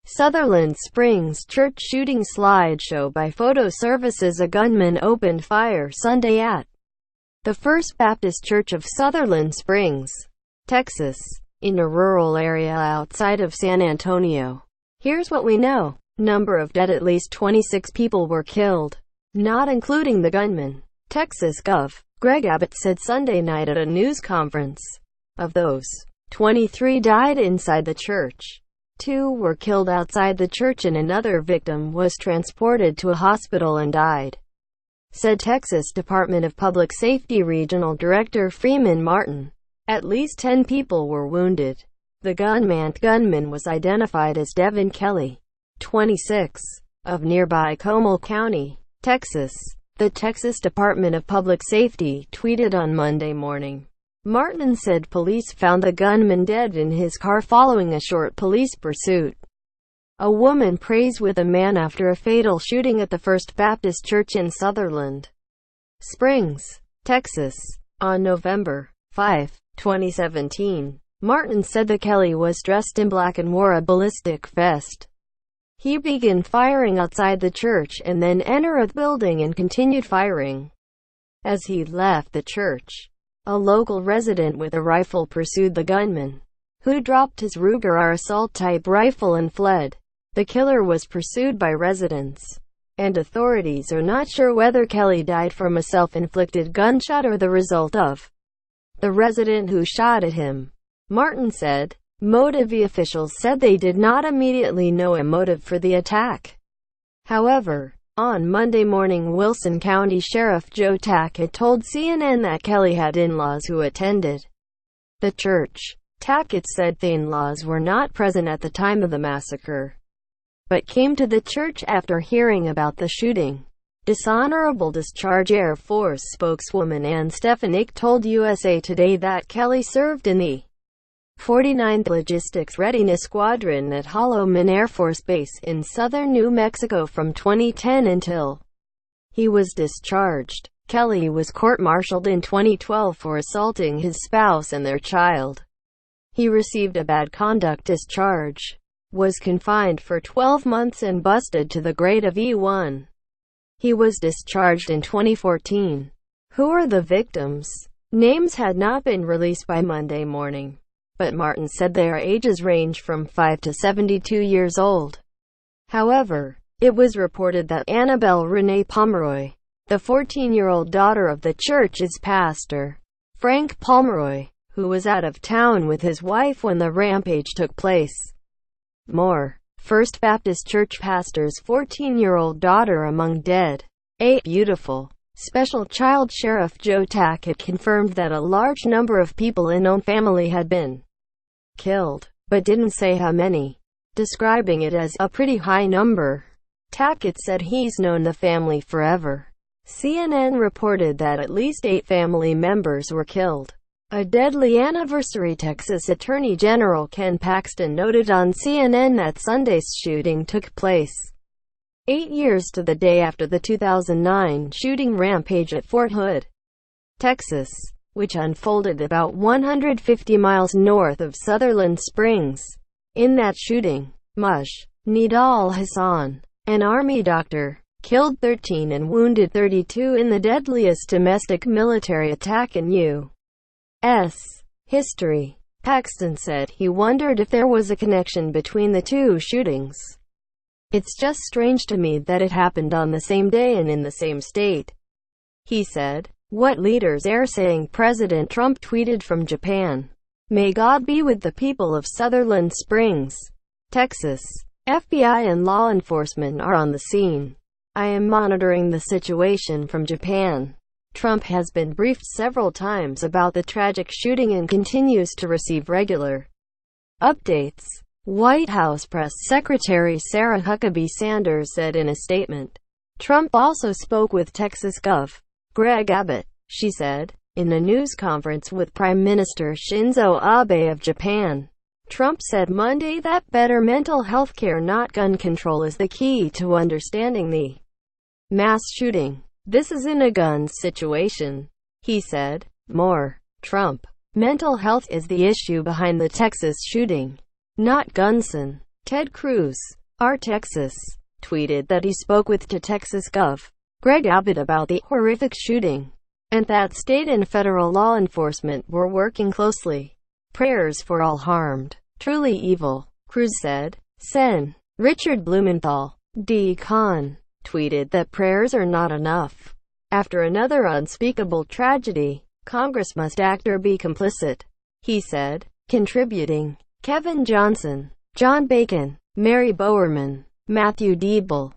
Sutherland Springs church shooting slideshow by photo services. A gunman opened fire Sunday at the First Baptist Church of Sutherland Springs, Texas, in a rural area outside of San Antonio. Here's what we know. Number of dead: at least 26 people were killed, not including the gunman. Texas Gov. Greg Abbott said Sunday night at a news conference. Of those, 23 died inside the church. 2 were killed outside the church and another victim was transported to a hospital and died, said Texas Department of Public Safety Regional Director Freeman Martin. At least 10 people were wounded. The gunman was identified as Devin Kelley, 26, of nearby Comal County, Texas. The Texas Department of Public Safety tweeted on Monday morning. Martin said police found the gunman dead in his car following a short police pursuit. A woman prays with a man after a fatal shooting at the First Baptist Church in Sutherland Springs, Texas, on November 5, 2017. Martin said that Kelley was dressed in black and wore a ballistic vest. He began firing outside the church and then entered the building and continued firing as he left the church. A local resident with a rifle pursued the gunman, who dropped his Ruger assault-type rifle and fled. The killer was pursued by residents, and authorities are not sure whether Kelley died from a self-inflicted gunshot or the result of the resident who shot at him. Martin said. Motive: the officials said they did not immediately know a motive for the attack. However, on Monday morning, Wilson County Sheriff Joe Tack had told CNN that Kelley had in-laws who attended the church. Tackett said the in-laws were not present at the time of the massacre, but came to the church after hearing about the shooting. Dishonorable Discharge Air Force spokeswoman Ann Stefanik told USA Today that Kelley served in the 49th Logistics Readiness Squadron at Holloman Air Force Base in southern New Mexico from 2010 until he was discharged. Kelley was court-martialed in 2012 for assaulting his spouse and their child. He received a bad conduct discharge, was confined for 12 months and busted to the grade of E1. He was discharged in 2014. Who are the victims? Names had not been released by Monday morning, but Martin said their ages range from 5 to 72 years old. However, it was reported that Annabelle Renee Pomeroy, the 14-year-old daughter of the church's pastor, Frank Pomeroy, who was out of town with his wife when the rampage took place. More. First Baptist Church pastor's 14-year-old daughter among dead. A beautiful, special child. Sheriff Joe Tackett confirmed that a large number of people in own family had been killed, but didn't say how many, describing it as a pretty high number. Tackett said he's known the family forever. CNN reported that at least 8 family members were killed. A deadly anniversary. Texas Attorney General Ken Paxton noted on CNN that Sunday's shooting took place 8 years to the day after the 2009 shooting rampage at Fort Hood, Texas, which unfolded about 150 miles north of Sutherland Springs. In that shooting, Nidal Hassan, an Army doctor, killed 13 and wounded 32 in the deadliest domestic military attack in U.S. history. Paxton said he wondered if there was a connection between the two shootings. It's just strange to me that it happened on the same day and in the same state, he said. What leaders are saying? President Trump tweeted from Japan. May God be with the people of Sutherland Springs, Texas. FBI and law enforcement are on the scene. I am monitoring the situation from Japan. Trump has been briefed several times about the tragic shooting and continues to receive regular updates. White House Press Secretary Sarah Huckabee Sanders said in a statement. Trump also spoke with Texas Gov. Greg Abbott, she said, in a news conference with Prime Minister Shinzo Abe of Japan. Trump said Monday that better mental health care, not gun control, is the key to understanding the mass shooting. This isn't a gun situation, he said. More. Trump. Mental health is the issue behind the Texas shooting, not guns. Ted Cruz, our Texas, tweeted that he spoke with Texas Gov. Greg Abbott about the horrific shooting, and that state and federal law enforcement were working closely. Prayers for all harmed. Truly evil, Cruz said. Sen. Richard Blumenthal, D-Con, tweeted that prayers are not enough. After another unspeakable tragedy, Congress must act or be complicit, he said. Contributing: Kevin Johnson, John Bacon, Mary Bowerman, Matthew Diebel.